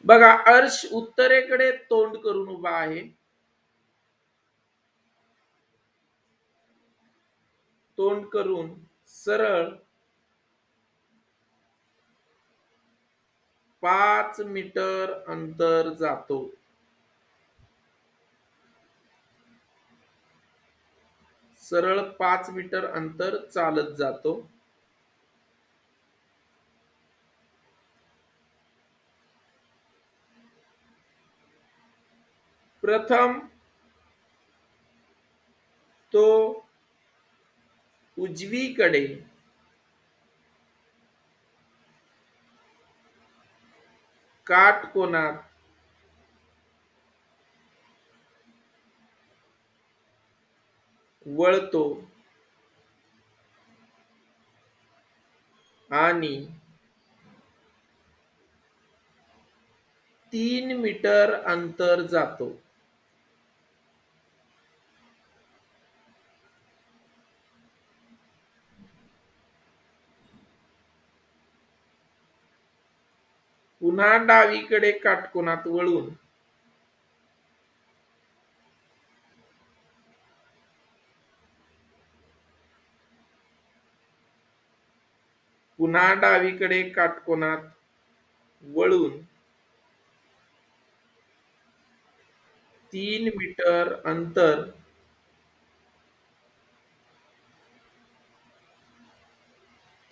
बघा, अर्श उत्तरेकडे तोंड करून उभा आहे. तोंड करून सरळ 5 मीटर अंतर जातो. सरळ 5 मीटर अंतर चालत जातो. प्रथम तो उजवीकडे काटकोनात वळतो आणि 3 मीटर अंतर जातो. पुन्हा डावीकडे काटकोनात वळून पुन्हा डावीकडे काटकोनात वळून 3 मीटर अंतर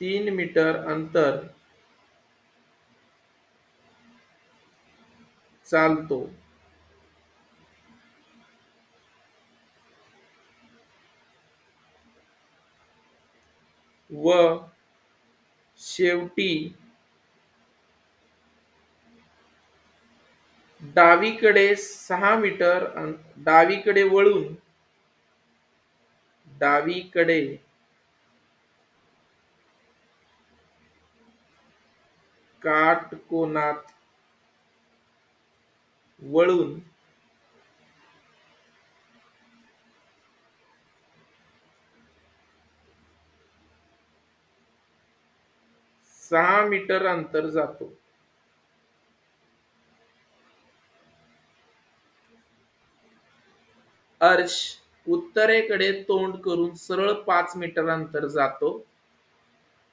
3 मीटर अंतर चालतो. व शेवटी डावीकडे 6 मीटर डावीकडे वळून डावीकडे काटकोनात वळून 6 मीटर अंतर जातो. अर्श उत्तरेकडे तोंड करून सरळ 5 मीटर अंतर जातो.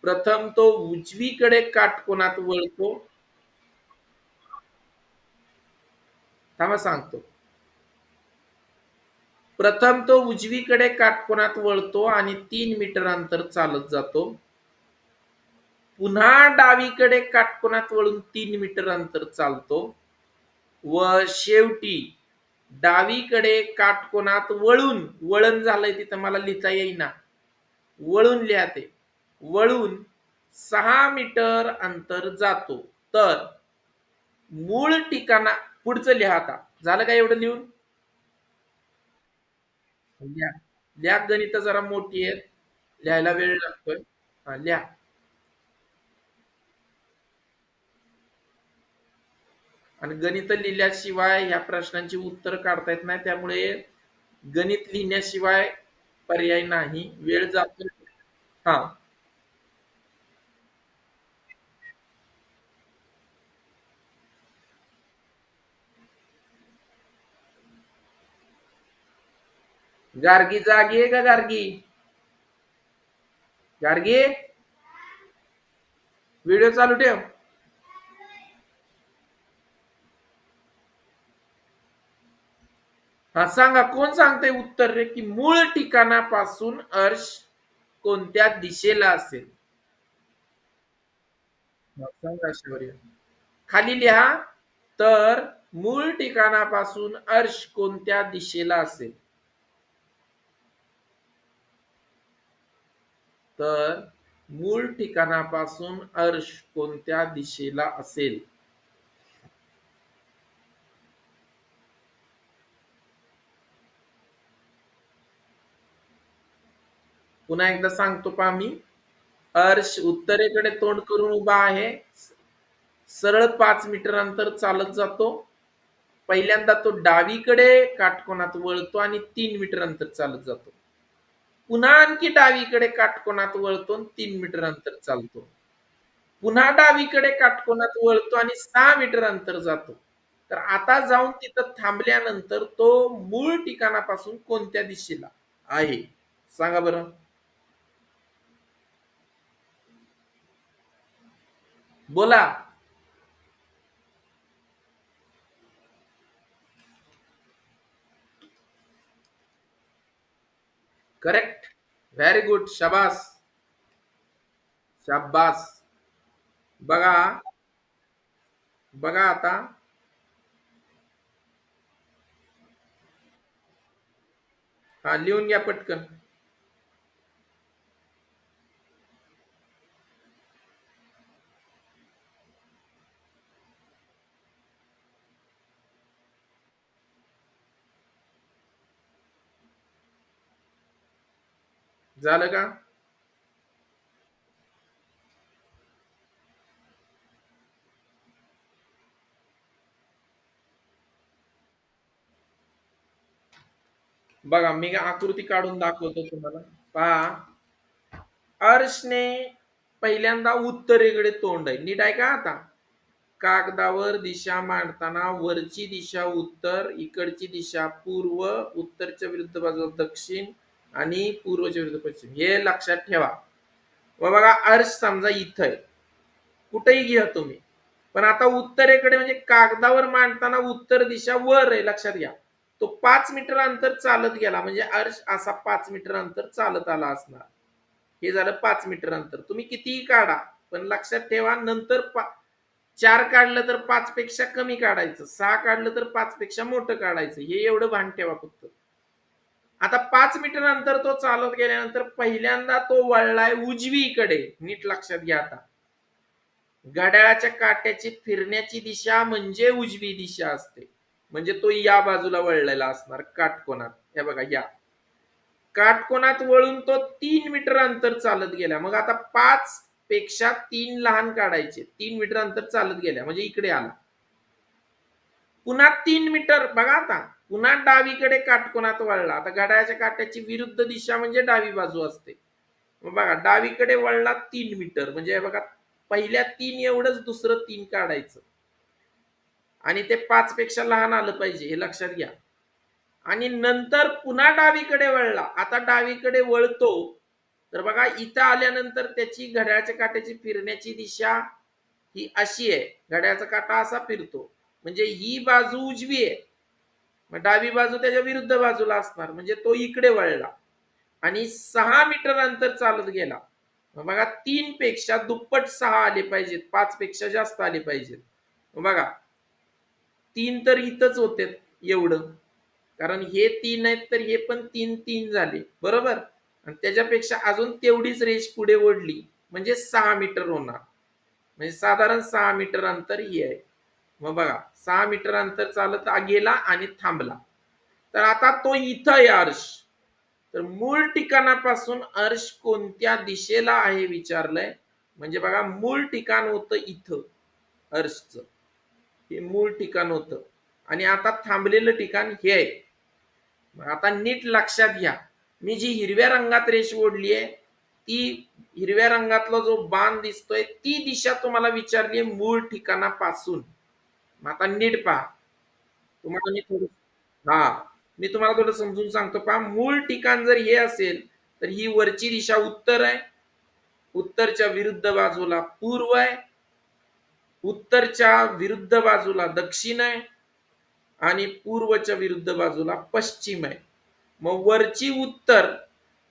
प्रथम तो उजवीकडे काटकोनात वळतो. थांबा सांगतो. प्रथम तो उजवीकडे काटकोनात वळतो आणि 3 मीटर अंतर चालत जातो. पुन्हा डावीकडे काटकोनात वळून 3 मीटर अंतर चालतो व शेवटी डावीकडे काटकोनात वळून, वळण झालंय तिथं मला लिहिता येईना, वळून लिहा ते, वळून 6 मीटर अंतर जातो. तर मूळ ठिकाणा पुढचं लिहा. आता झालं का एवढं लिहून? लिहा. लिहा, गणित जरा मोठी आहेत, लिहायला वेळ लागतोय. हा, लिहा. आणि गणित लिहिल्याशिवाय ह्या प्रश्नांची उत्तर काढता येत नाही, त्यामुळे गणित लिहिण्याशिवाय पर्याय नाही, वेळ जातो. हा, गार्गी जागी आहे का? गार्गी, गार्गी, व्हिडिओ चालू ठेव. हा, सांगा कोण सांगते उत्तर रे, की मूळ ठिकाणापासून अर्श कोणत्या दिशेला असेल? सांगा शौर्य. खाली लिहा. तर मूळ ठिकाणापासून अर्श कोणत्या दिशेला असेल? तर मूळ ठिकाणापासून अर्श कोणत्या दिशेला असेल? पुन्हा एकदा सांगतो पहा मी. अर्श उत्तरेकडे तोंड करून उभा आहे. सरळ 5 मीटर अंतर चालत जातो. पहिल्यांदा तो डावीकडे काटकोनात वळतो आणि 3 मीटर अंतर चालत जातो. पुन्हा आणखी डावीकडे काटकोनात वळतो, 3 मीटर अंतर चालतो. पुन्हा डावीकडे काटकोनात वळतो आणि 6 मीटर अंतर जातो. तर आता जाऊन तिथं थांबल्यानंतर तो मूळ ठिकाणापासून कोणत्या दिशेला आहे? सांगा बरं. बोला. करेक्ट. Very good. शाबास. शाबास. बघा, बघा आता. हा, लिहून घ्या पटकन. झालं का? बघा, मी आकृती काढून दाखवतो तुम्हाला. पहा, अर्शने पहिल्यांदा उत्तरेकडे तोंड आहे. नीट आहे का आता? कागदावर दिशा मांडताना वरची दिशा उत्तर, इकडची दिशा पूर्व, उत्तरच्या विरुद्ध बाजूला दक्षिण आणि पूर्वच्या विरुद्ध पश्चिम, हे लक्षात ठेवा. व बघा, अर्श समजा इथं आहे, कुठेही घ्या तुम्ही. पण आता उत्तरेकडे म्हणजे कागदावर मांडताना उत्तर दिशा वर आहे, लक्षात घ्या. तो 5 मीटर अंतर चालत गेला म्हणजे अर्श असा 5 मीटर अंतर चालत आला असणार. हे झालं 5 मीटर अंतर. तुम्ही कितीही काढा, पण लक्षात ठेवा, नंतर 4 काढलं तर 5 पेक्षा कमी काढायचं, 6 काढलं तर 5 पेक्षा मोठं काढायचं. हे एवढं भान ठेवा फक्त. आता 5 मीटर अंतर तो चालत गेल्यानंतर पहिल्यांदा तो वळलाय उजवीकडे. नीट लक्षात घ्या आता. घड्याळाच्या काट्याची फिरण्याची दिशा म्हणजे उजवी दिशा असते. म्हणजे तो या बाजूला वळलेला असणार काटकोनात. हे बघा, या काटकोनात वळून तो 3 मीटर अंतर चालत गेला. मग आता 5 पेक्षा 3 लहान काढायचे. 3 मीटर अंतर चालत गेल्या म्हणजे इकडे आला. पुन्हा 3 मीटर, बघा आता, पुन्हा डावीकडे काटकोनात वळला. आता घड्याळाच्या काट्याची विरुद्ध दिशा म्हणजे डावी बाजू असते. मग बघा, डावीकडे वळला 3 मीटर म्हणजे बघा, पहिल्या 3 एवढंच दुसरं 3 काढायचं आणि ते 5 पेक्षा लहान आलं पाहिजे, हे लक्षात घ्या. आणि नंतर पुन्हा डावीकडे वळला. आता डावीकडे वळतो तर बघा, इथं आल्यानंतर त्याची घड्याळाच्या काट्याची फिरण्याची दिशा ही अशी आहे. घड्याळाचा काटा असा फिरतो म्हणजे ही बाजू उजवी आहे, मग डावी बाजू त्याच्या विरुद्ध बाजूला असणार म्हणजे तो इकडे वळला आणि 6 मीटर अंतर चालत गेला. मग बघा, 3 पेक्षा दुप्पट 6 आले पाहिजेत, 5 पेक्षा जास्त आले पाहिजेत. बघा, 3 तर इथंच होते एवढं, कारण हे 3 आहेत तर हे पण 3 झाले, बरोबर. आणि त्याच्यापेक्षा अजून तेवढीच रेष पुढे ओढली म्हणजे 6 मीटर होणार. म्हणजे साधारण 6 मीटर अंतर हे आहे. मग बघा, 6 मीटर अंतर चालत गेला आणि थांबला. तर आता तो इथं आहे अर्श. तर मूळ ठिकाणापासून अर्श कोणत्या दिशेला आहे विचारलंय. म्हणजे बघा, मूळ ठिकाण होतं इथं अर्शचं. हे मूळ ठिकाण होतं आणि आता थांबलेलं ठिकाण हे आहे. आता नीट लक्षात घ्या, मी जी हिरव्या रंगात रेष ओढली आहे, ती हिरव्या रंगातला जो बाण दिसतोय ती दिशा तुम्हाला विचारली आहे मूळ ठिकाणापासून. आता नीट पहा. तुम्हाला मी थोडं, हा, मी तुम्हाला थोडं समजून सांगतो. पहा, मूळ ठिकाण जर हे असेल तर ही वरची दिशा उत्तर आहे, उत्तरच्या विरुद्ध बाजूला पूर्व आहे, उत्तरच्या विरुद्ध बाजूला दक्षिण आहे आणि पूर्वच्या विरुद्ध बाजूला पश्चिम आहे. मग वरची उत्तर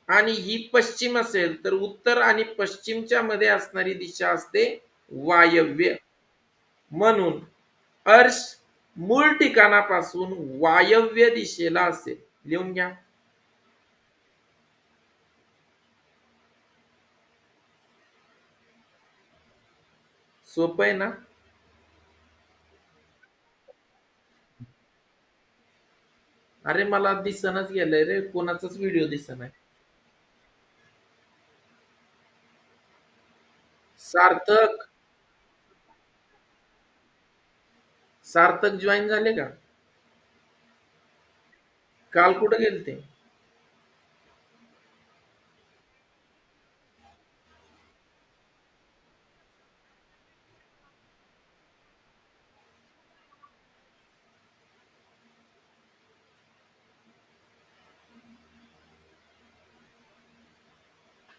आणि ही पश्चिम असेल तर उत्तर आणि पश्चिमच्या मध्ये असणारी दिशा असते वायव्य. म्हणून अर्श मूळ ठिकाणापासून वायव्य दिशेला असेल. लिहून घ्या. सोपं आहे ना? अरे, मला दिसनच गेलंय रे, कोणाचाच व्हिडिओ दिसना. सार्थक, सार्थक जॉईन झाले का? काल कुठे गेलते?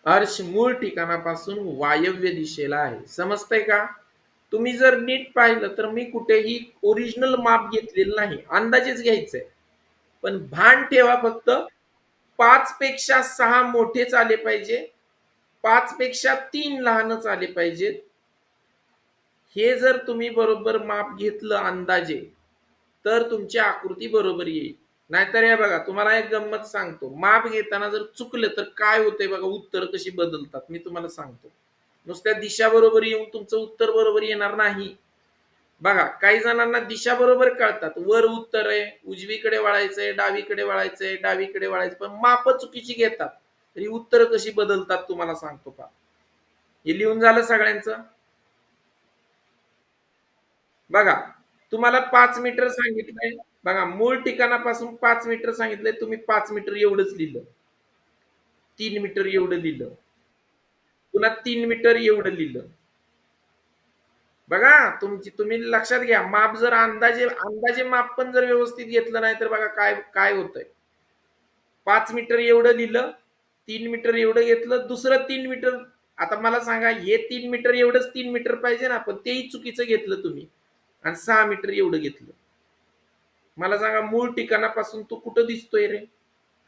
अर्श मूळ ठिकाणापासून वायव्य दिशेला आहे. समजतंय का? तुम्ही जर नीट पाहिलं तर मी कुठेही ओरिजिनल माप घेतलेलं नाही, अंदाजेच घ्यायचंय. पण भान ठेवा फक्त 5 पेक्षा 6 मोठेच आले पाहिजे, 5 पेक्षा 3 लहानच आले पाहिजेत. हे जर तुम्ही बरोबर माप घेतलं अंदाजे, तर तुमची आकृती बरोबर येईल. नाहीतर हे बघा, तुम्हाला एक गंमत सांगतो. माप घेताना जर चुकलं तर काय होतंय बघा, उत्तर कशी बदलतात मी तुम्हाला सांगतो. नुसत्या दिशा बरोबर येऊन तुमचं उत्तर बरोबर येणार नाही. बघा, काही जणांना दिशा बरोबर कळतात. वर उत्तर आहे, उजवीकडे वळायचंय, डावीकडे वळायचंय, डावीकडे वळायचं, पण माप चुकीची घेतात. तरी उत्तर कशी बदलतात तुम्हाला सांगतो पहा. हे लिहून झालं सगळ्यांचं? बघा, तुम्हाला 5 मीटर सांगितलंय. बघा, मूळ ठिकाणापासून 5 मीटर सांगितलंय. तुम्ही 5 मीटर एवढंच लिहिलं. 3 मीटर एवढं लिहिलं. पुन्हा 3 मीटर एवढं लिहिलं. बघा, तुम्ही लक्षात घ्या, माप जर अंदाजे अंदाजे माप पण जर व्यवस्थित घेतलं नाही तर बघा काय काय होतंय. 5 मीटर एवढं लिहिलं, 3 मीटर एवढं घेतलं, दुसरं 3 मीटर. आता मला सांगा, हे 3 मीटर एवढंच 3 मीटर पाहिजे ना, पण तेही चुकीचं घेतलं तुम्ही आणि 6 मीटर एवढं घेतलं. मला सांगा, मूळ ठिकाणापासून तो कुठं दिसतोय रे?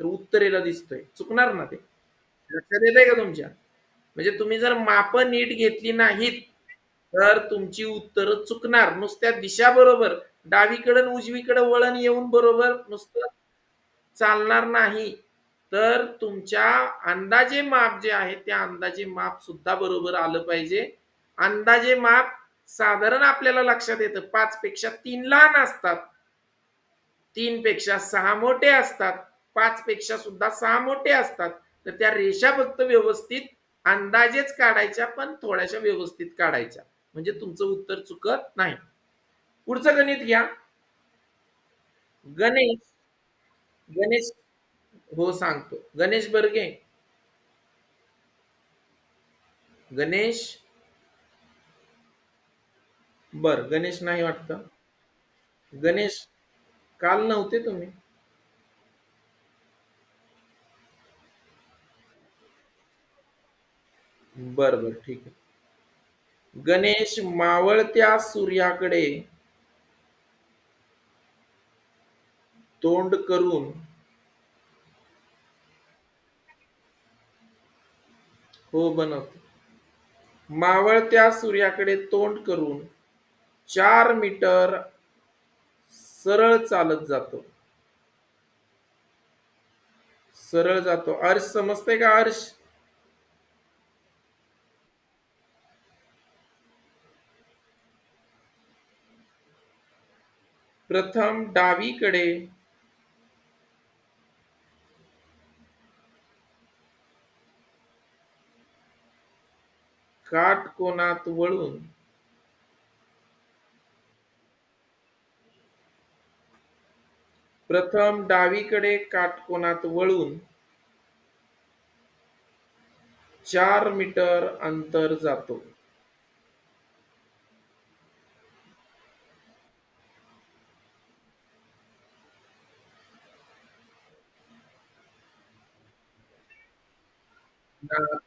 तर उत्तरेला दिसतोय. चुकणार ना ते. लक्षात येतंय का तुमच्या? म्हणजे तुम्ही जर माप नीट घेतली नाहीत, तर तुमची उत्तरं चुकणार. नुसत्या दिशा बरोबर, डावीकडे उजवीकडे वळण येऊन बरोबर नुसतं चालणार नाही. तर तुमच्या अंदाजे माप जे आहे, त्या अंदाजे माप सुद्धा बरोबर आलं पाहिजे. अंदाजे माप साधारण आपल्याला लक्षात येतं 5 पेक्षा 3 लहान असतात. 3 पेक्षा 6 मोठे असतात. 5 पेक्षा सुद्धा 6 मोठे असतात. तर त्या रेषा फक्त व्यवस्थित अंदाजेच काढायच्या, पण थोड्याशा व्यवस्थित काढायच्या. म्हणजे तुमचं उत्तर चुकत नाही. पुढचं गणित घ्या. गणेश गणेश हो, सांगतो. गणेश बर्गे. गणेश. बर, गणेश नाही वाटतं. गणेश, काल नव्हते तुम्ही? बर बर, ठीक आहे. गणेश मावळत्या सूर्याकडे तोंड करून. हो, बनवतो. मावळत्या सूर्याकडे तोंड करून 4 मीटर सरळ चालत जातो. सरळ जातो. अर्श समजतंय का अर्श? प्रथम डावीकडे काटकोनात वळून प्रथम डावीकडे काटकोनात वळून 4 मीटर अंतर जातो. ना-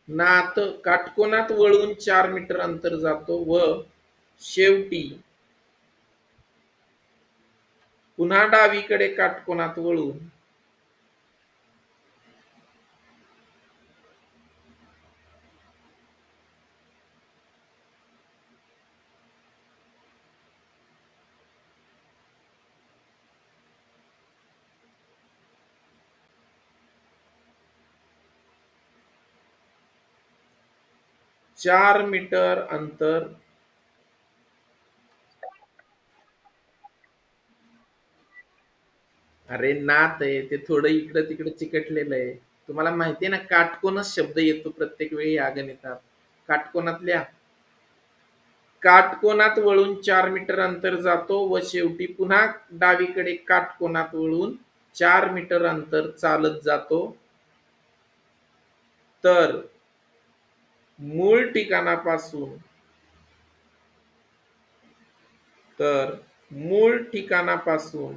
नात काटकोनात वळून 4 मीटर अंतर जातो व शेवटी पुन्हा डावीकडे काटकोनात वळून 4 मीटर अंतर. अरे नात आहे ते, थोडं इकडं तिकडे चिकटलेलं आहे. तुम्हाला माहिती आहे ना, काटकोनच शब्द येतो प्रत्येक वेळी या गणितात. काटकोनातल्या काटकोनात वळून 4 मीटर अंतर जातो व शेवटी पुन्हा डावीकडे काटकोनात वळून 4 मीटर अंतर चालत जातो. तर मूळ ठिकाणापासून तर मूळ ठिकाणापासून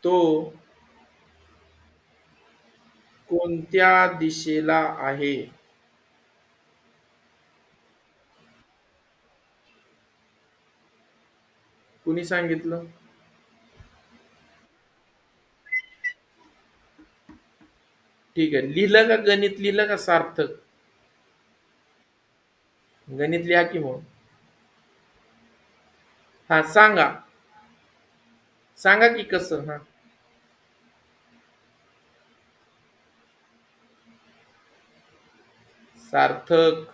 तो कोणत्या दिशेला आहे? कुणी सांगितलं? ठीक आहे. लिहिलं का गणित लिहिलं का सार्थक? गणित लिहा की मग. हा सांगा. सांगा की कसं? हा. सार्थक.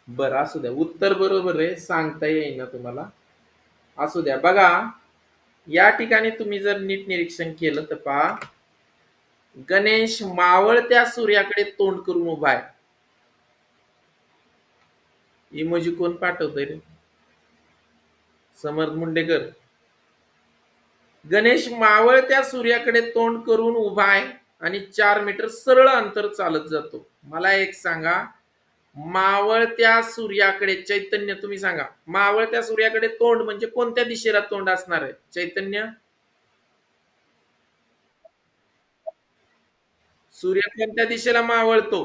बरं असू द्या. उत्तर बरोबर आहे. सांगता येईना तुम्हाला. असू द्या. बघा, या ठिकाणी तुम्ही जर नीट निरीक्षण केलं तर पहा, गणेश मावळत्या सूर्याकडे तोंड करून उभा आहे. इमोजी कोण पाठवतंय रे? समर्थ मुंडेकर. गणेश मावळत्या सूर्याकडे तोंड करून उभा आहे आणि 4 मीटर सरळ अंतर चालत जातो. मला एक सांगा, मावळत्या सूर्याकडे चैतन्य तुम्ही सांगा, मावळत्या सूर्याकडे तोंड म्हणजे कोणत्या दिशेला तोंड असणार आहे? चैतन्य. सूर्य कोणत्या दिशेला मावळतो?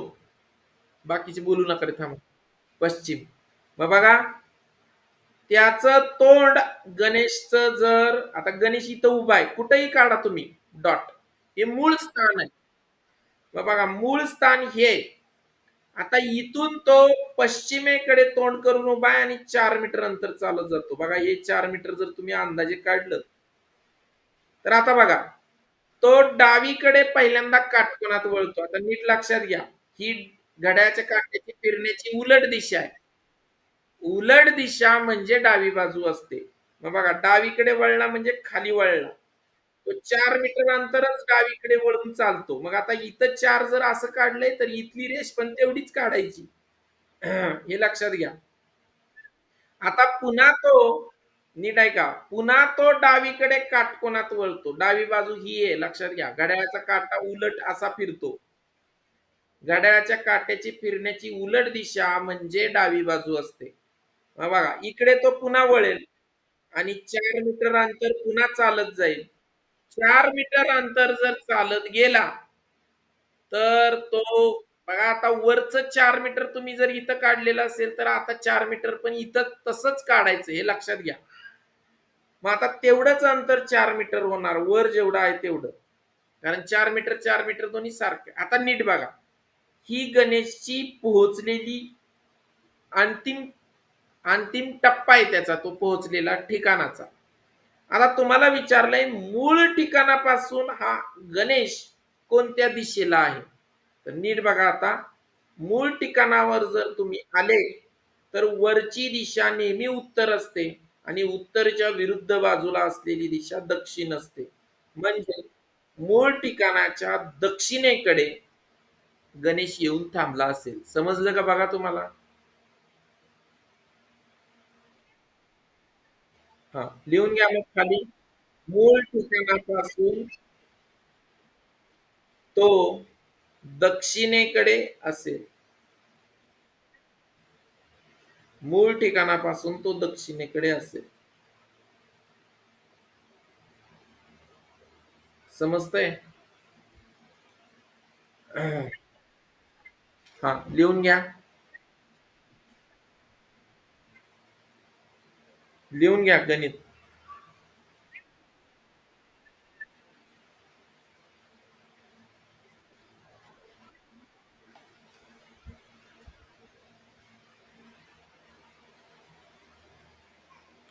बाकीचे बोलू नका रे, थांबा. पश्चिम. मग बघा, त्याचं तोंड गणेशचं जर आता गणेश इथं उभा आहे, कुठेही काढा तुम्ही डॉट, हे मूळ स्थान आहे. मग बघा, मूळ स्थान हे. आता इथून तो पश्चिमेकडे तोंड करून उभा आहे आणि 4 मीटर अंतर चालत जातो. बघा, हे 4 मीटर जर तुम्ही अंदाजे काढलं तर आता बघा, तो डावीकडे पहिल्यांदा काटकोनात वळतो. आता नीट लक्षात घ्या, ही घड्याळाच्या काट्याची फिरण्याची उलट दिशा आहे. उलट दिशा म्हणजे डावी बाजू असते. मग बघा, डावीकडे वळला म्हणजे खाली वळला. तो 4 मीटर अंतरच डावीकडे वळून चालतो. मग आता इथं 4 जर असं काढलंय तर इथली रेष पण तेवढीच काढायची. हे लक्षात घ्या. आता पुन्हा तो नीट ऐका, पुन्हा तो डावीकडे काटकोनात वळतो. डावी बाजू ही आहे, लक्षात घ्या. घड्याळाचा काटा उलट असा फिरतो. घड्याळाच्या काट्याची फिरण्याची उलट दिशा म्हणजे डावी बाजू असते. बघा, इकडे तो पुन्हा वळेल आणि 4 मीटर अंतर पुन्हा चालत जाईल. 4 मीटर अंतर जर चालत गेला तर तो, बघा, आता वरचं 4 मीटर तुम्ही जर इथं काढलेलं असेल तर आता 4 मीटर पण इथं तसंच काढायचं, हे लक्षात घ्या. मग आता तेवढंच अंतर 4 मीटर होणार, वर जेवढं आहे तेवढं. कारण 4 मीटर 4 मीटर दोन्ही सारखे. आता नीट बघा, ही गणेशची पोहोचलेली अंतिम अंतिम टप्पा आहे त्याचा, तो पोहोचलेला ठिकाणाचा. आता तुम्हाला विचारलंय, मूळ ठिकाणापासून हा गणेश कोणत्या दिशेला आहे? तर नीट बघा आता, मूळ ठिकाणावर जर तुम्ही आले तर वरची दिशा नेहमी उत्तर असते आणि उत्तरच्या विरुद्ध बाजूला असलेली दिशा दक्षिण असते. म्हणजे मूळ ठिकाणाच्या दक्षिणेकडे गणेश येऊन थांबला असेल. समजलं का बघा तुम्हाला? हा, लिहून घ्या मग खाली. मूळ ठिकाणापासून तो दक्षिणेकडे असेल. मूळ ठिकाणापासून तो दक्षिणेकडे असेल. समजतंय? हा, लिहून घ्या. लिहून घ्या गणित.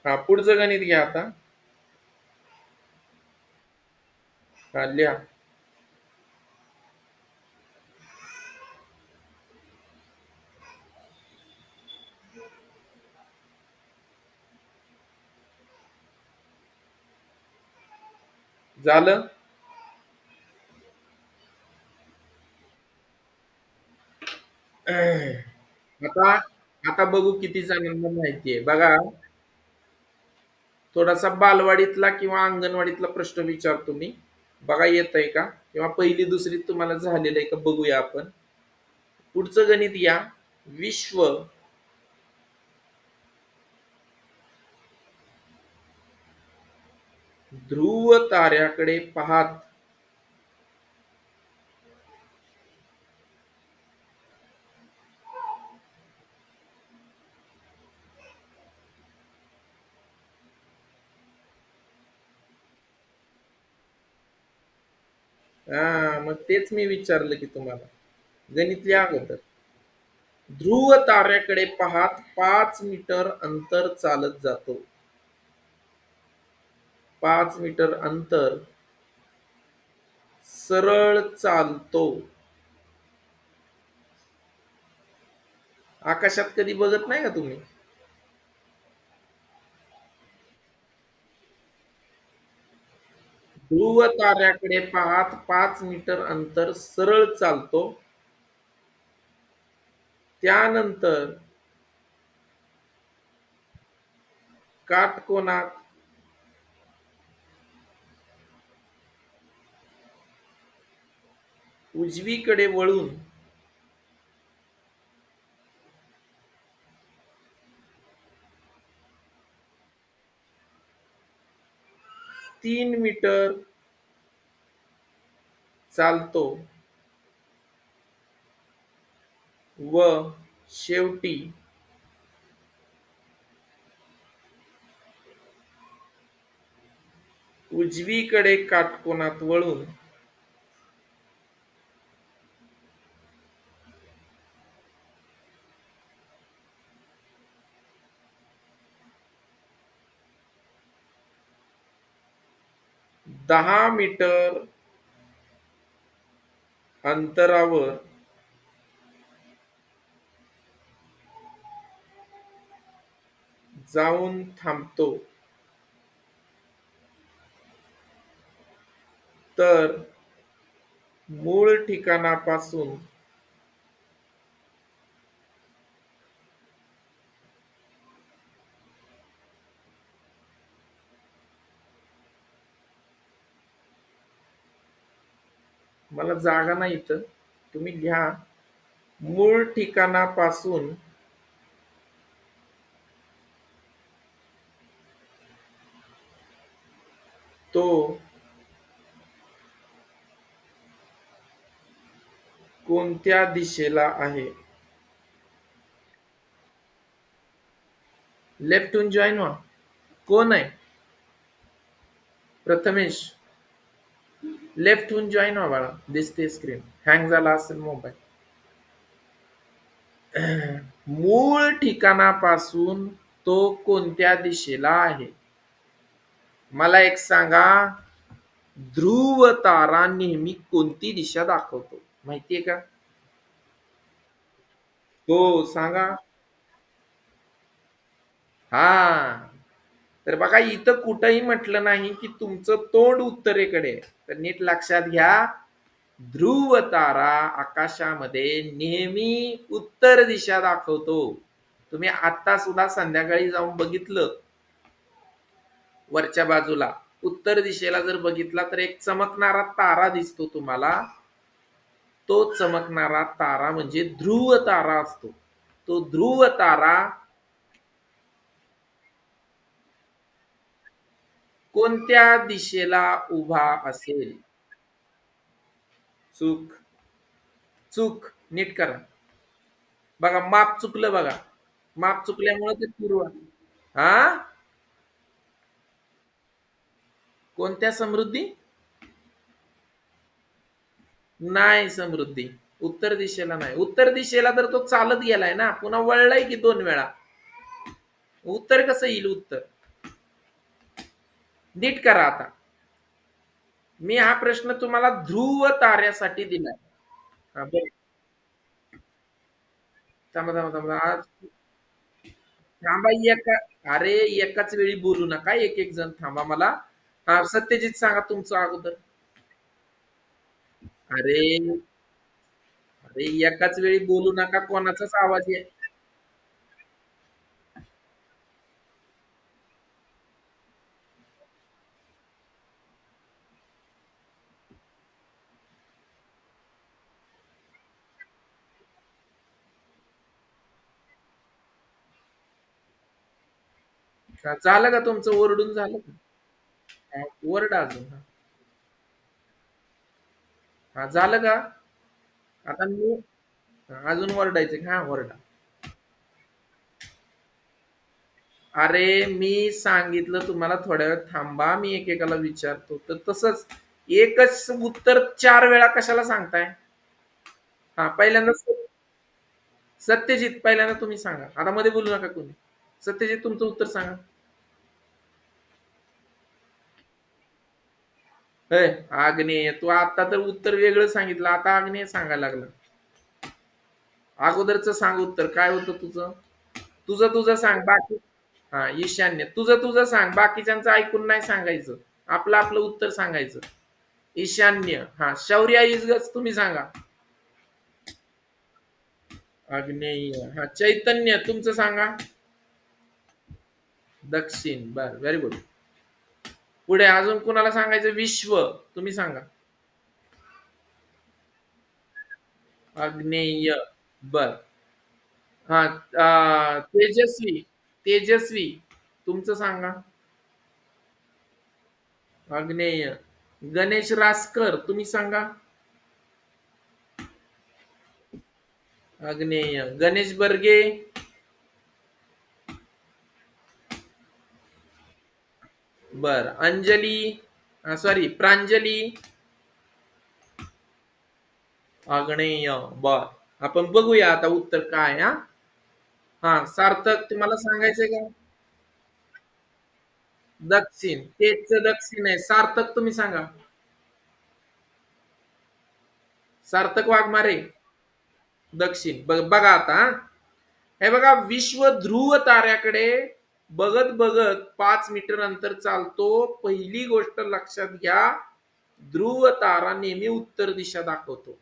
हा, पुढचं गणित घ्या आता. हा, लिहा. झालं. आता आता बघू किती जणांना माहितीये बघा. थोडासा बालवाडीतला किंवा अंगणवाडीतला प्रश्न विचारतो मी. बघा येतंय का, किंवा पहिली दुसरीत तुम्हाला झालेलं आहे का बघूया आपण. पुढचं गणित या. विश्व ध्रुव ताऱ्याकडे पाहत हा, मग तेच मी विचारलं की तुम्हाला. गणित लिहा अगोदर. ध्रुव ताऱ्याकडे पाहत 5 मीटर अंतर चालत जातो. 5 मीटर अंतर सरळ चालतो. आकाशात कधी बघत नाही का तुम्ही? ध्रुव ताऱ्याकडे पाहत 5 मीटर अंतर सरळ चालतो. त्यानंतर काटकोनात उजवीकडे वळून 3 मीटर चालतो व शेवटी उजवीकडे काटकोनात वळून 10 मीटर अंतरावर जाऊन थांबतो, तर मूळ ठिकाणापासून मला जागा नाही इथं, तुम्ही लिहा. मूळ ठिकाणापासून तो कोणत्या दिशेला आहे? लेफ्ट हून जॉईन व्हा. कोण आहे? प्रथमेश. लेफ्ट हून जॉईन व्हा बाळा. दिसते स्क्रीन. हँग झाला असेल मोबाईल. मूळ ठिकाणापासून तो कोणत्या दिशेला आहे? मला एक सांगा. ध्रुव तारा नेहमी कोणती दिशा दाखवतो माहितीये का? हो, सांगा. हा, तर बघा इथं कुठंही म्हटलं नाही की तुमचं तोंड उत्तरेकडे आहे. तर नीट लक्षात घ्या. ध्रुव तारा आकाशामध्ये नेहमी उत्तर दिशा दाखवतो. तुम्ही आता सुद्धा संध्याकाळी जाऊन बघितलं, वरच्या बाजूला उत्तर दिशेला जर बघितला तर एक चमकणारा तारा दिसतो तुम्हाला. तो चमकणारा तारा म्हणजे ध्रुव तारा असतो. तो ध्रुव तारा कोणत्या दिशेला उभा असेल? चूक. चूक नीट करा. बघा माप चुकलं बघा. माप चुकल्यामुळे ते पूर्व. हा, कोणत्या समृद्धी? नाही समृद्धी. उत्तर दिशेला नाही. उत्तर दिशेला तर तो चालत गेलाय ना, पुन्हा वळलाय की 2 वेळा. उत्तर कसं येईल उत्तर? नीट करा आता. मी हा प्रश्न तुम्हाला ध्रुव ताऱ्यासाठी दिलाय. हा, बरं. थांबा थांबा थांबा आज थांबा एका अरे एकाच वेळी बोलू नका, एक एक जण थांबा मला. हा, सत्यजित सांगा तुमचं अगोदर. अरे अरे एकाच वेळी बोलू नका, कोणाचाच आवाज आहे. झालं का तुमचं ओरडून झालं का? हा, ओरडा अजून. हा. हा, झालं का? आता मी अजून ओरडायचं का? हा, ओरडा. अरे मी सांगितलं तुम्हाला थोड्या वेळ थांबा, मी एकेकाला विचारतो. तर तसंच एकच उत्तर 4 वेळा कशाला सांगताय? हा, पहिल्यांदा सत्यजित पहिल्यांदा तुम्ही सांगा. आता मध्ये बोलू नका कोणी. सत्यजित तुमचं उत्तर सांगा. होय, आग्नेय. तू आता तर उत्तर वेगळं सांगितलं. आता आग्नेय सांगायला लागला. अगोदरचं सांग उत्तर काय होतं तुझं? तुझं सांग बाकी. हा, ईशान्य. तुझं सांग. बाकीच्यांचं ऐकून नाही सांगायचं. आपलं आपलं उत्तर सांगायचं. ईशान्य. हा, शौर्य इजगच तुम्ही सांगा. आग्नेय. हा, चैतन्य तुमचं सांगा. दक्षिण. बर, व्हेरी गुड. पुढे अजून कुणाला सांगायचं? विश्व. तुम्ही सांगा. आग्नेय. बर. हा, तेजस्वी. तेजस्वी तुमचं सांगा. आग्नेय. गणेश रासकर तुम्ही सांगा. आग्नेय. गणेश बर्गे. बर. अंजली. सॉरी, प्रांजली. आग्नेय. बर. आपण बघूया आता उत्तर काय. हा. हा, सार्थक तुम्हाला सांगायचंय का? दक्षिण. तेच दक्षिण आहे. सार्थक तुम्ही सांगा. सार्थक वाघमारे. दक्षिण. बघा आता. हे बघा, विश्व ध्रुव ताऱ्याकडे बघत बघत 5 मीटर अंतर चालतो. पहिली गोष्ट लक्षात घ्या, ध्रुव तारा नेहमी उत्तर दिशा दाखवतो.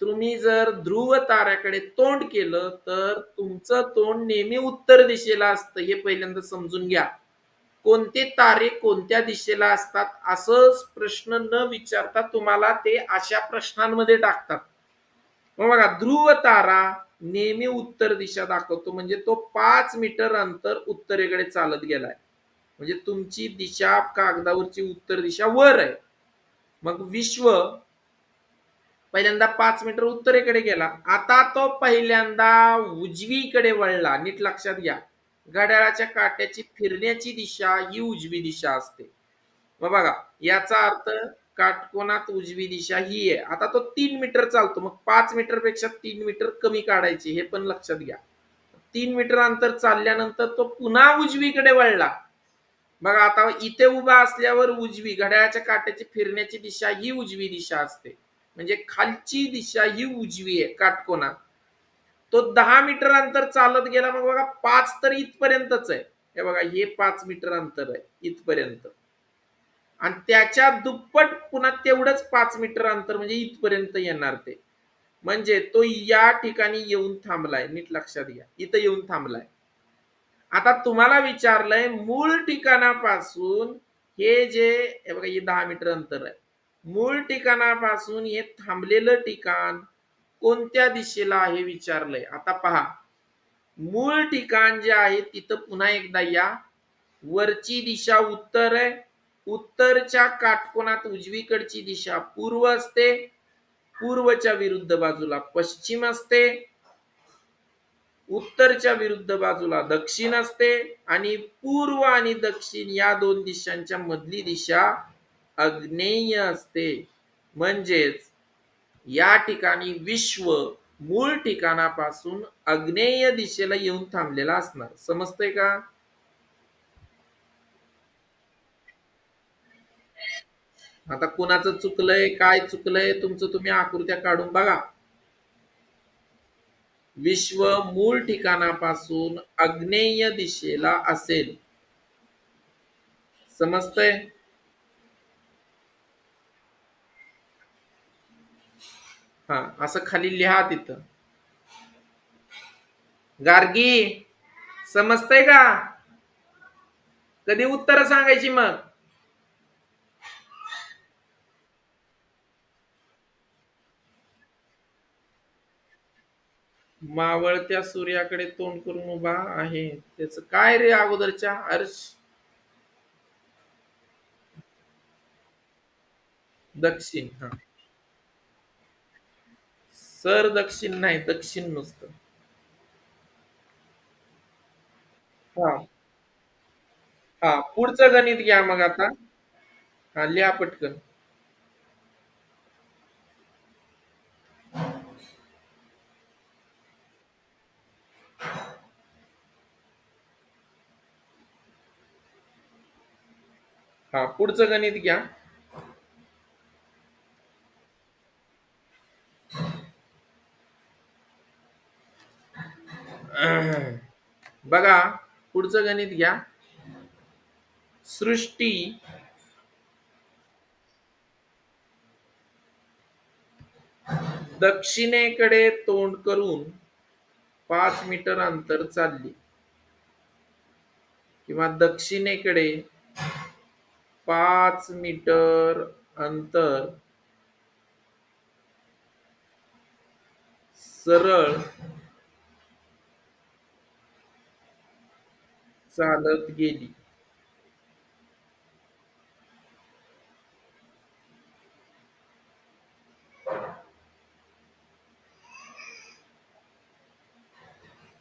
तुम्ही जर ध्रुव ताऱ्याकडे तोंड केलं तर तुमचं तोंड नेहमी उत्तर दिशेला असतं, हे पहिल्यांदा समजून घ्या. कोणते तारे कोणत्या दिशेला असतात असं प्रश्न न विचारता तुम्हाला ते अशा प्रश्नांमध्ये टाकतात. मग बघा, ध्रुव तारा नेहमी उत्तर दिशा दाखवतो, म्हणजे तो 5 मीटर अंतर उत्तरेकडे चालत गेलाय. म्हणजे तुमची दिशा कागदावरची उत्तर दिशा वर आहे. मग विश्व पहिल्यांदा 5 मीटर उत्तरेकडे गेला. आता तो पहिल्यांदा उजवीकडे वळला. नीट लक्षात घ्या, घड्याळाच्या काट्याची फिरण्याची दिशा ही उजवी दिशा असते. मग बघा, याचा अर्थ काटकोनात उजवी दिशा ही आहे. आता तो 3 मीटर चालतो, मग 5 मीटर पेक्षा 3 मीटर कमी काढायचे, हे पण लक्षात घ्या. 3 मीटर अंतर चालल्यानंतर तो पुन्हा उजवीकडे वळला. बघा, आता इथे उभा असल्यावर उजवी घड्याळाच्या काट्याची फिरण्याची दिशा ही उजवी दिशा असते. म्हणजे खालची दिशा ही उजवी आहे काटकोनात. तो 10 मीटर अंतर चालत गेला. मग बघा, 5 तर इथपर्यंतच आहे. हे बघा, हे 5 मीटर अंतर आहे इथपर्यंत. आणि त्याच्या दुप्पट पुन्हा तेवढंच 5 मीटर अंतर, म्हणजे इथपर्यंत येणार ते. म्हणजे तो या ठिकाणी येऊन थांबलाय. नीट लक्षात घ्या, इथं येऊन थांबलाय. आता तुम्हाला विचारलंय मूळ ठिकाणापासून हे जे, हे बघा, हे 10 मीटर अंतर आहे. मूळ ठिकाणापासून हे थांबलेलं ठिकाण कोणत्या दिशेला आहे विचारलंय. आता पहा, मूळ ठिकाण जे आहे तिथं पुन्हा एकदा या. वरची दिशा उत्तर आहे. उत्तरच्या काटकोनात उजवीकडची दिशा पूर्व असते. पूर्वच्या विरुद्ध बाजूला पश्चिम असते. उत्तरच्या विरुद्ध बाजूला दक्षिण असते. आणि पूर्व आणि दक्षिण या दोन दिशांच्या मधली दिशा आग्नेय असते. म्हणजेच या ठिकाणी विश्व मूळ ठिकाणापासून आग्नेय दिशेला येऊन थांबलेला असणार. समजतंय का? आता कुणाचं चुकलंय, काय चुकलंय तुमचं तुम्ही आकृत्या काढून बघा. विश्व मूळ ठिकाणापासून आग्नेय दिशेला असेल. समजतंय? हा, असं खाली लिहा तिथं. गार्गी, समजतंय का? कधी उत्तर सांगायची मग? मावळत्या सूर्याकडे तोंड करून उभा आहे, त्याच काय रे अगोदरच्या अर्श? दक्षिण. हा, सर दक्षिण नाही, दक्षिण नुसतं. हा. हा, पुढचं गणित घ्या मग आता. हा, लिहा पटकन. हा, पुढचं गणित घ्या. बघा, पुढचं गणित घ्या. सृष्टी दक्षिणेकडे तोंड करून 5 मीटर अंतर चालली, किंवा दक्षिणेकडे 5 मीटर अंतर सरळ चालत गेली.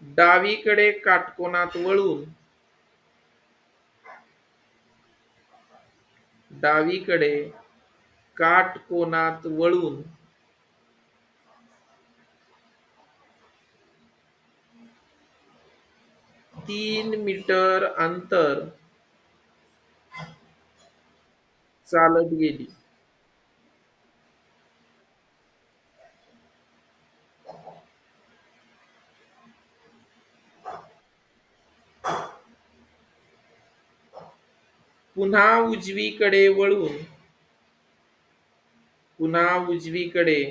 डावीकडे काटकोनात वळून डावीकडे काटकोनात वळून 3 मीटर अंतर चालत गेली. पुन्हा उजवीकडे वळून पुन्हा उजवीकडे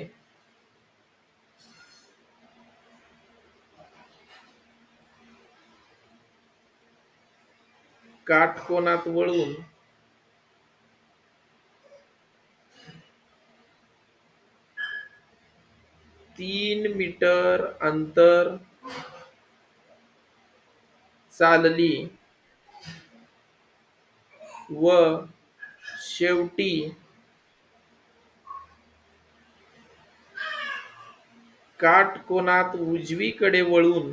काटकोनात वळून 3 मीटर अंतर चालली व शेवटी काटकोनात उजवीकडे वळून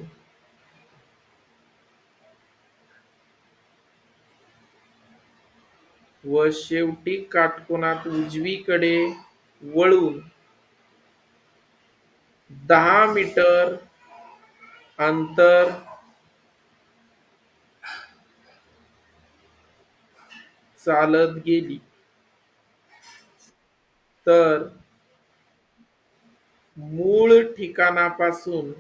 काटकोनात उजवीकडे वळून 10 मीटर अंतर चालत गेली. तर मूळ ठिकाणापासून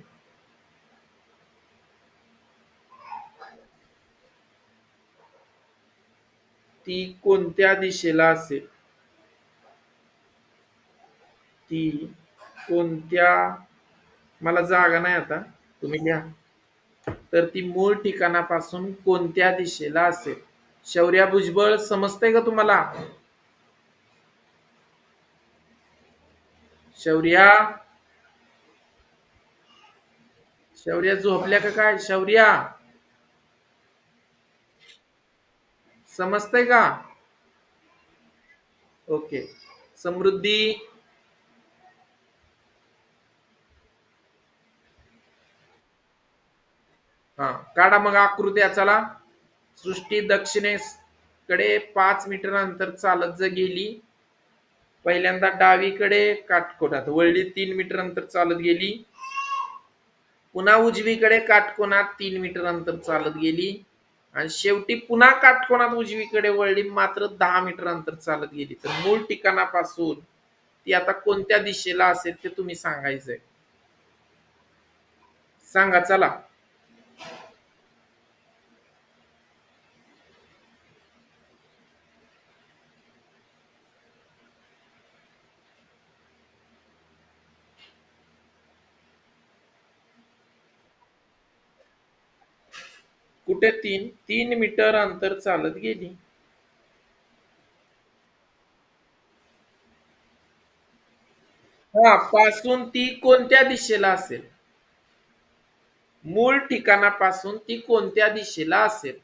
ती कोणत्या दिशेला असेल? ती कोणत्या, मला जागा नाही आता, तुम्ही लिहा. तर ती मूळ ठिकाणापासून कोणत्या दिशेला असेल? शौर्या भुजबळ, समजतंय का तुम्हाला? शौर्या, शौर्या झोपल्या का काय? शौर्या, समजतंय का? ओके. समृद्धी, हा, काढा मग आकृत्या. चला. सृष्टी दक्षिणेकडे 5 मीटर अंतर चालत गेली. पहिल्यांदा डावीकडे काटकोनात वळली, 3 मीटर अंतर चालत गेली. पुन्हा उजवीकडे काटकोनात 3 मीटर अंतर चालत गेली. आणि शेवटी पुन्हा काटकोनात उजवीकडे वळली, मात्र 10 मीटर अंतर चालत गेली. तर मूळ ठिकाणापासून ती आता कोणत्या दिशेला असेल ते तुम्ही सांगायचंय. सांगा चला. कुठे 3 मीटर अंतर चालत गेली. हा, पासून ती कोणत्या दिशेला असेल? मूळ ठिकाणापासून ती कोणत्या दिशेला असेल?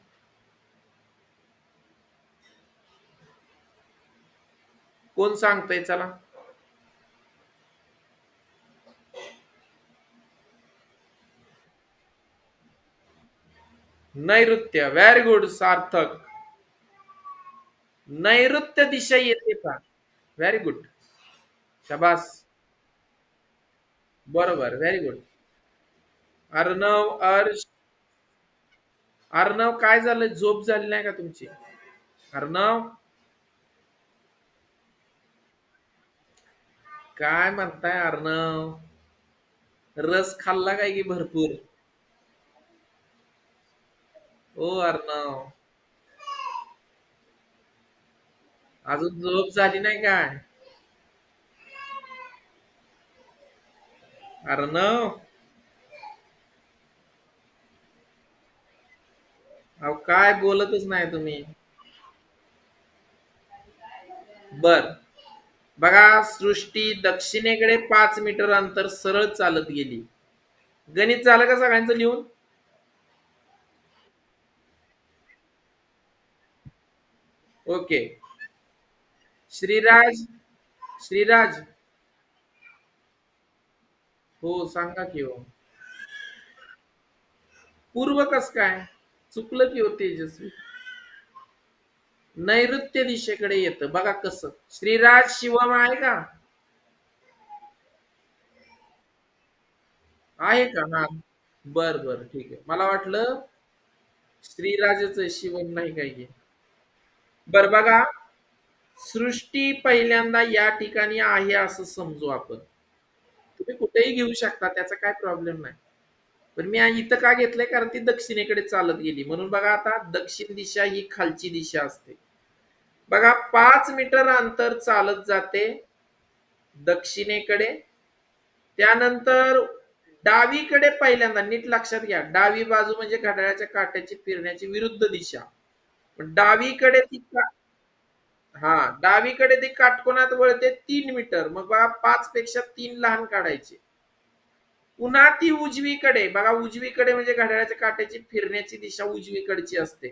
कोण सांगतय चला. नैऋत्य. व्हेरी गुड सार्थक. नैऋत्य दिशा येते का? Very good. शाबास. बरोबर. Very good. अर्णव, अर्णव काय झालं? झोप झाली नाही का तुमची? अर्णव, काय म्हणताय अर्णव? रस खाल्ला काय की भरपूर? ओ अर्णव, अजून झोप झाली नाही काय? अर्णव, अहो काय बोलतच नाही तुम्ही. बर. बघा, सृष्टी दक्षिणेकडे 5 मीटर अंतर सरळ चालत गेली. गणित झालं का सगळ्यांचं लिहून? ओके. श्रीराज, श्रीराज. हो सांगा की हो. पूर्व कस काय? चुकलं की हो तेजस्वी. नैऋत्य दिशेकडे येतं बघा कसं. श्रीराज, शिवम आहे का? आहे का? हा. बर बर, ठीक आहे. मला वाटलं श्रीराजच आहे, शिवम नाही काही. बर बघा, सृष्टी पहिल्यांदा या ठिकाणी आहे असं समजू आपण. तुम्ही कुठेही घेऊ शकता, त्याचा काय प्रॉब्लेम नाही. पण मी इथं का घेतलंय, कारण ती दक्षिणेकडे चालत गेली म्हणून. बघा आता दक्षिण दिशा ही खालची दिशा असते. बघा, 5 मीटर अंतर चालत जाते दक्षिणेकडे. त्यानंतर डावीकडे पहिल्यांदा, नीट लक्षात घ्या, डावी बाजू म्हणजे घड्याळाच्या काट्याची फिरण्याची विरुद्ध दिशा. पण डावीकडे ती हा, डावीकडे ती काटकोनात वळते 3 मीटर. मग बघा, 5 पेक्षा 3 लहान काढायचे. पुन्हा ती उजवीकडे, बघा उजवीकडे म्हणजे घड्याळाच्या काट्याची फिरण्याची दिशा उजवीकडची असते.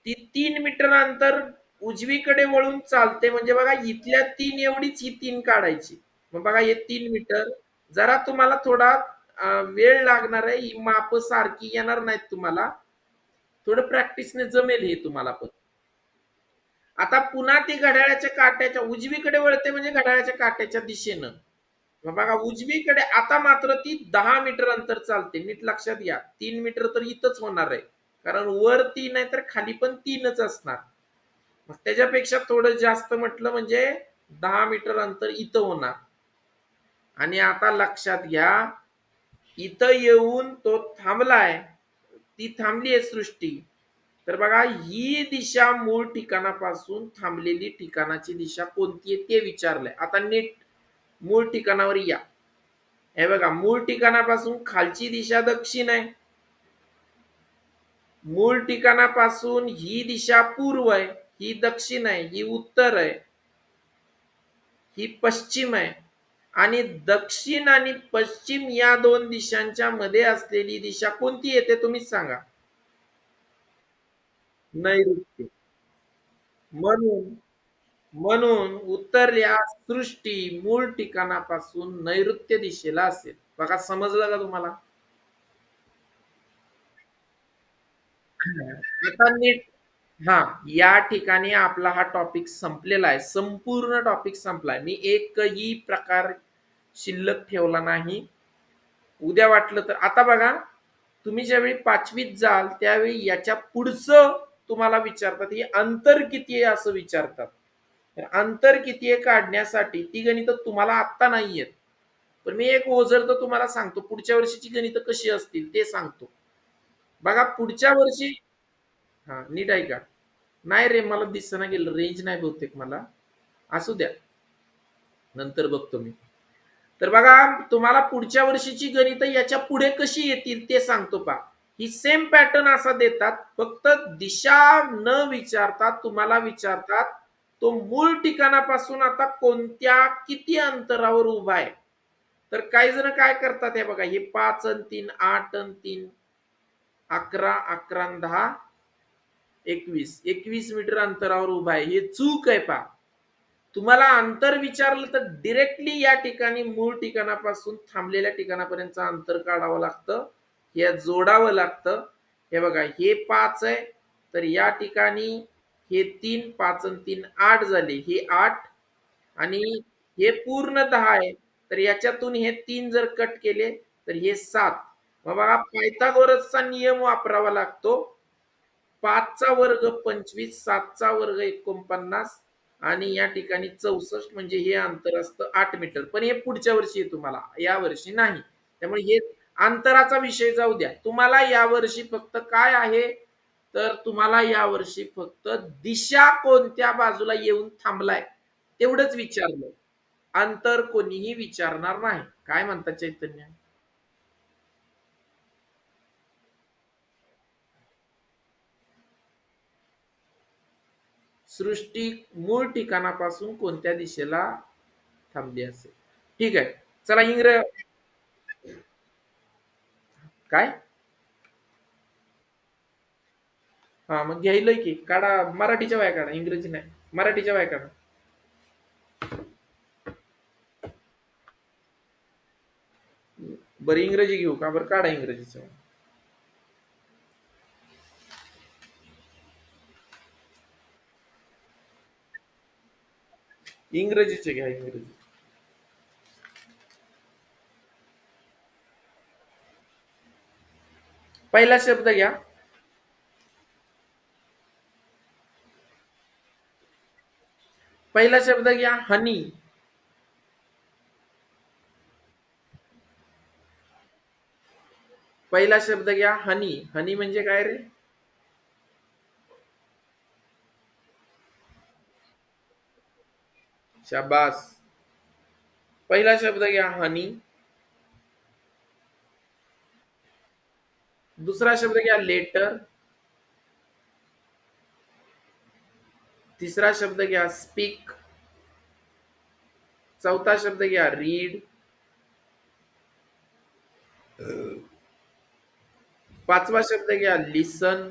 ती 3 मीटर अंतर उजवीकडे वळून चालते. म्हणजे बघा, इथल्या 3 एवढीच ही 3 काढायची. मग बघा, हे 3 मीटर. जरा तुम्हाला थोडा वेळ लागणार आहे, ही माप सारखी येणार नाहीत तुम्हाला. थोडं प्रॅक्टिसने जमेल हे तुम्हाला पण. आता पुन्हा ती घड्याळाच्या काट्याच्या उजवीकडे वळते म्हणजे घड्याळाच्या काट्याच्या दिशेनं. मग बघा, उजवीकडे आता मात्र ती 10 मीटर अंतर चालते. नीट लक्षात घ्या, 3 मीटर तर इथंच होणार आहे. कारण वर 3 आहे तर खाली पण 3च असणार. मग त्याच्यापेक्षा थोडं जास्त म्हटलं म्हणजे 10 मीटर अंतर इथं होणार. आणि आता लक्षात घ्या, इथं येऊन तो थांबलाय. ती थांबली आहे सृष्टी. तर बघा, ही दिशा मूळ ठिकाणापासून थांबलेली ठिकाणाची दिशा कोणती आहे ते विचारलंय. आता नीट मूळ ठिकाणावर या. हे बघा, मूळ ठिकाणापासून खालची दिशा दक्षिण आहे. मूळ ठिकाणापासून ही दिशा पूर्व आहे, ही दक्षिण आहे, ही उत्तर आहे, ही पश्चिम आहे. आणि दक्षिण आणि पश्चिम या दोन दिशांच्या मध्ये असलेली दिशा कोणती येते तुम्हीच सांगा. नैऋत्य. म्हणून म्हणून उत्तर या, सृष्टी मूळ ठिकाणापासून नैऋत्य दिशेला असेल. बघा, समजलं का तुम्हाला? आता नीट. हा, या ठिकाणी आपला हा टॉपिक संपलेला आहे. संपूर्ण टॉपिक संपलाय. मी एकही प्रकार शिल्लक ठेवला नाही. उद्या वाटलं तर आता बघा, तुम्ही ज्यावेळी 5वीत जाल त्यावेळी याच्या पुढचं तुम्हाला विचारतात, हे अंतर किती आहे असं विचारतात. तर अंतर किती आहे काढण्यासाठी ती गणितं तुम्हाला आत्ता नाही येत. पण मी एक ओझरतं तुम्हाला सांगतो, पुढच्या वर्षीची गणितं कशी असतील ते सांगतो. बघा पुढच्या वर्षी हां, नीट ऐका. नाही रे, मला दिसेना गेलं. रेंज नाही बहुतेक मला. असू द्या. नंतर बघतो मी. तर बघा तुम्हाला पुढच्या वर्षीची गणितं याच्या पुढे कशी येतील ते सांगतो पहा. ही सेम पॅटर्न असा देतात, फक्त दिशा न विचारता तुम्हाला विचारतात, तो मूळ ठिकाणापासून आता कोणत्या किती अंतरावर उभा आहे. तर काही जण काय करतात हे बघा, हे 5 अन् 3, 8 अन् 3, 11, 11 अन् 10, 21. 21 मीटर अंतरावर उभा आहे. हे चूक आहे पहा. तुम्हाला अंतर विचारलं तर डिरेक्टली या ठिकाणी मूळ ठिकाणापासून थांबलेल्या ठिकाणापर्यंतचं अंतर काढावं लागतं. हे जोडावं लागतं. हे बघा हे 5 आहे, तर या ठिकाणी हे 3, 5 अन् 3 8 झाले. हे 8 आणि हे पूर्ण 10 आहे. तर याच्यातून हे 3 जर कट केले तर हे 7. मग बघा पायथागोरसचा नियम वापरावा लागतो. 5चा वर्ग 25, 7चा वर्ग 49 आणि या ठिकाणी 64 म्हणजे हे अंतर असतं 8 मीटर. पण हे पुढच्या वर्षी आहे तुम्हाला, या वर्षी नाही. त्यामुळे हे अंतराचा विषय जाऊ द्या. तुम्हाला यावर्षी फक्त काय आहे, तर तुम्हाला यावर्षी फक्त दिशा कोणत्या बाजूला येऊन थांबलाय तेवढंच विचारलं. अंतर कोणीही विचारणार नाही. काय म्हणतात चैतन्य? सृष्टी मूळ ठिकाणापासून कोणत्या दिशेला थांबली असेल. ठीक आहे. चला काय? हा मग घ्यायलंय की काढा, मराठीच्या वया काढा, इंग्रजी नाही. मराठीच्या वया काढा. बरं इंग्रजी घेऊ का? बरं काढा इंग्रजीच्या वह्या. इंग्रजीचे घ्या इंग्रजी. पहिला शब्द घ्या. पहिला शब्द घ्या हनी. पहिला शब्द घ्या हनी. हनी म्हणजे काय रे? शाबास. पहिला शब्द घ्या हनी. दुसरा शब्द घ्या लेटर. तिसरा शब्द घ्या स्पीक. चौथा शब्द घ्या रीड. पाचवा शब्द घ्या लिसन.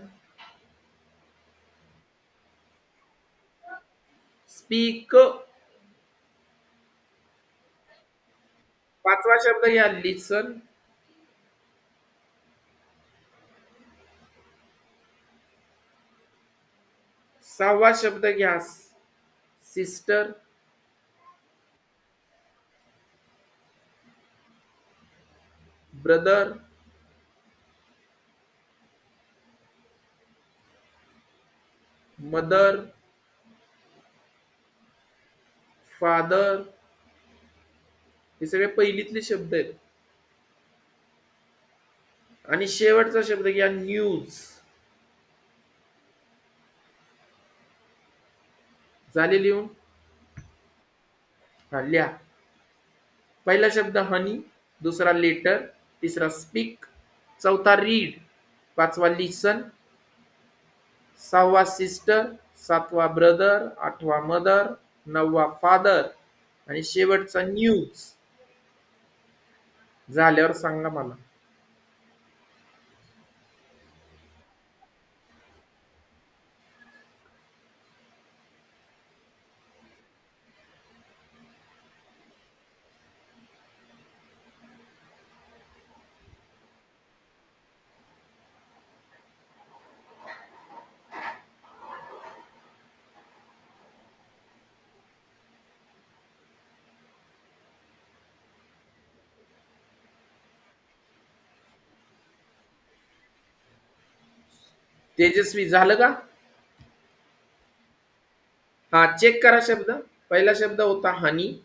स्पीक. पाचवा शब्द घ्या लिसन. सहावा शब्द घ्या सिस्टर. ब्रदर. मदर. फादर. हे सगळे पहिलीतले शब्द आहेत. आणि शेवटचा शब्द घ्या न्यूज. झाले लिहून? हा लिहा. पहिला शब्द हनी. दुसरा लेटर. तिसरा स्पीक. चौथा रीड. पाचवा लिसन. सहावा सिस्टर. सातवा ब्रदर. आठवा मदर. नववा फादर आणि शेवटचा न्यूज. झाल्यावर सांगा मला. तेजस्वी झालं का? हा, चेक करा शब्द. पहिला शब्द होता हनी.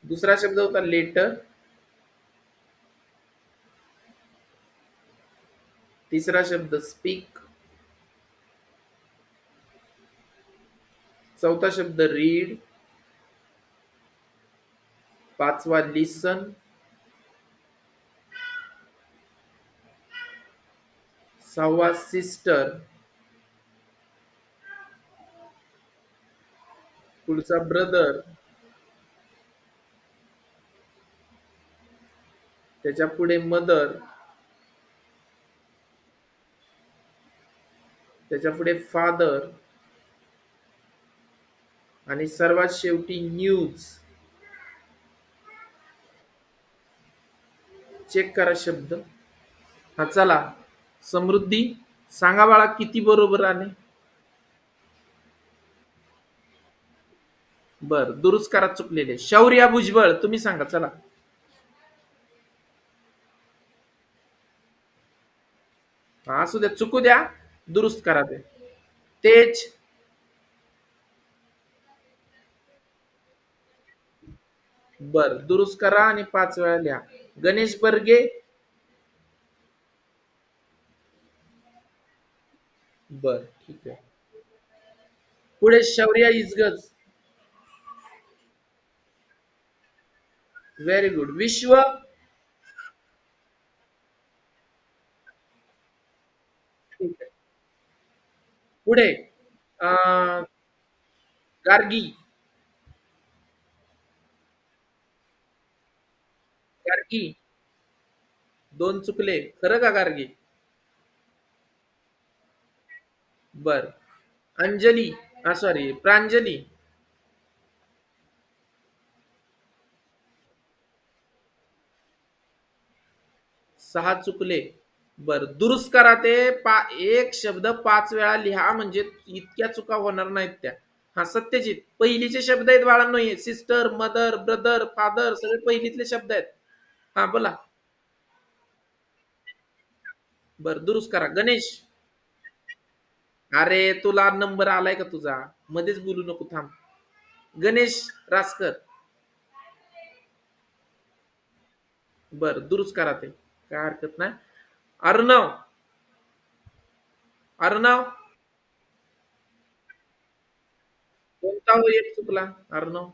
दुसरा शब्द होता लेटर. तिसरा शब्द स्पीक. चौथा शब्द रीड. पाचवा लिसन. सहावा सिस्टर. पुढचा ब्रदर. त्याच्या पुढे मदर. त्याच्या पुढे फादर. आणि सर्वात शेवटी न्यूज. चेक करा शब्द. हा, चला. समृद्धी, सांगा बाळा किती बरोबर आले. बर, दुरुस्त करा चुकलेले. शौर्या भुजबळ, तुम्ही सांगा चला. हा, असू द्या, चुकू द्या, दुरुस्त करा ते. तेज. बर, दुरुस्त करा आणि 5 वेळा लिहा. गणेश बर्गे. बर, ठीक आहे. पुढे शौर्या इजगज. Very good. विश्व. ठीक आहे. पुढे अं, गार्गी. गार्गी. दोन चुकले, खरं का गार्गी? बर. अंजली. हा, सॉरी, प्रांजली. 6 चुकले. बर, दुरुस्त करा ते. एक शब्द 5 वेळा लिहा, म्हणजे इतक्या चुका होणार नाहीत त्या. हा, सत्यजित. पहिलीचे शब्द आहेत बाळांनो, हे सिस्टर, मदर, ब्रदर, फादर सगळे पहिलीतले शब्द आहेत. हा, बोला. बर, दुरुस्त करा. गणेश. अरे, तुला नंबर आलाय का तुझा? मध्येच बोलू नको, थांब. गणेश रासकर. बर, दुरुस्त करा ते, काय हरकत नाही. अर्णव. अर्णव. कोणता हो एक चुकला? अर्णव.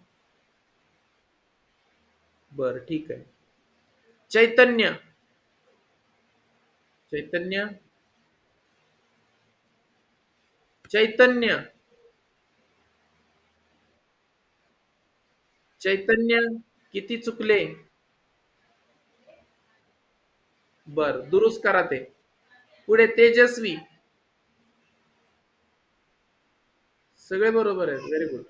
बर, ठीक आहे. चैतन्य. चैतन्य. चैतन्य. चैतन्य. किती चुकले? बर, दुरुस्त करा ते. पुढे तेजस्वी. सगळे बरोबर आहेत, व्हेरी गुड.